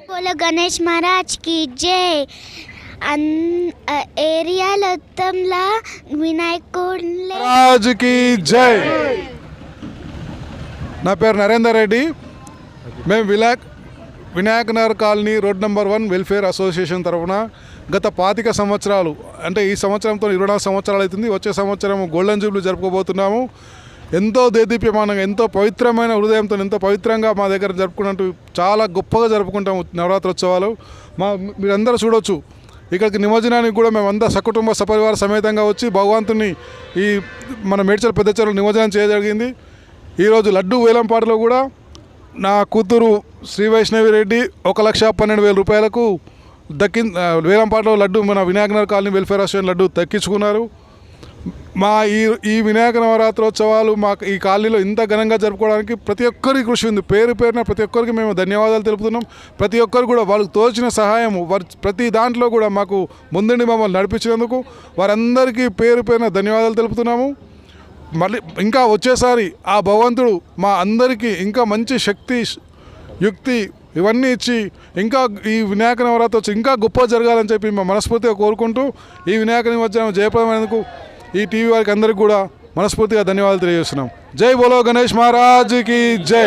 बोलो गणेश महाराज की जय. ఏరియా మొత్తంలో వినాయకుడి రాజుకి జై. నా పేరు నరేందర్ రెడ్డి. మేము Vinayak Nagar colony road number 1 welfare association తరఫున గత 25 సంవత్సరాలు, అంటే ఈ సంవత్సరంతో 24 సంవత్సరాలు అవుతుంది. వచ్చే సంవత్సరం గోల్డెన్ జూబ్లీ జరుపుకోబోతున్నాము. ఎంతో దేదీప్యమానంగా, ఎంతో పవిత్రమైన హృదయంతో, ఎంతో పవిత్రంగా మా దగ్గర జరుపుకున్నట్టు చాలా గొప్పగా జరుపుకుంటాము నవరాత్రోత్సవాలు. మీరందరూ చూడవచ్చు, ఇక్కడికి నిమజ్జనానికి కూడా మేమంతా సకుటుంబ సపరివార సమేతంగా వచ్చి భగవంతుని ఈ మన మేడ్చల్ పెద్ద చెరువులో నిమజ్జనం చేయగలిగింది. ఈరోజు లడ్డు వేలంపాటలో కూడా నా కూతురు శ్రీ వైష్ణవి రెడ్డి 1,12,000 రూపాయలకు వేలంపాటలో లడ్డు మన Vinayaka Nagar colony welfare association laddu దక్కించుకున్నారు. మా ఈ వినాయక నవరాత్రోత్సవాలు మా ఈ కాలనీలో ఇంత ఘనంగా జరుపుకోవడానికి ప్రతి ఒక్కరికి కృషి ఉంది. పేరున ప్రతి ఒక్కరికి మేము ధన్యవాదాలు తెలుపుతున్నాం. ప్రతి ఒక్కరు కూడా వాళ్ళకి తోచిన సహాయం, ప్రతి దాంట్లో కూడా మాకు ముందుండి మమ్మల్ని నడిపించినందుకు వారందరికీ పేరున ధన్యవాదాలు తెలుపుతున్నాము. మళ్ళీ ఇంకా వచ్చేసారి ఆ భగవంతుడు మా అందరికీ ఇంకా మంచి శక్తి, యుక్తి ఇవన్నీ ఇచ్చి ఇంకా ఈ వినాయక నవరాత్రి ఇంకా గొప్ప జరగాలని చెప్పి మా మనస్ఫూర్తిగా కోరుకుంటూ ఈ వినాయక నిమజ్జనం జయప్రదమైనందుకు ఈ టీవీ వారికి అందరికీ కూడా మనస్ఫూర్తిగా ధన్యవాదాలు తెలియజేస్తున్నాం. జై బోలో గణేష్ మహారాజ్కి జై.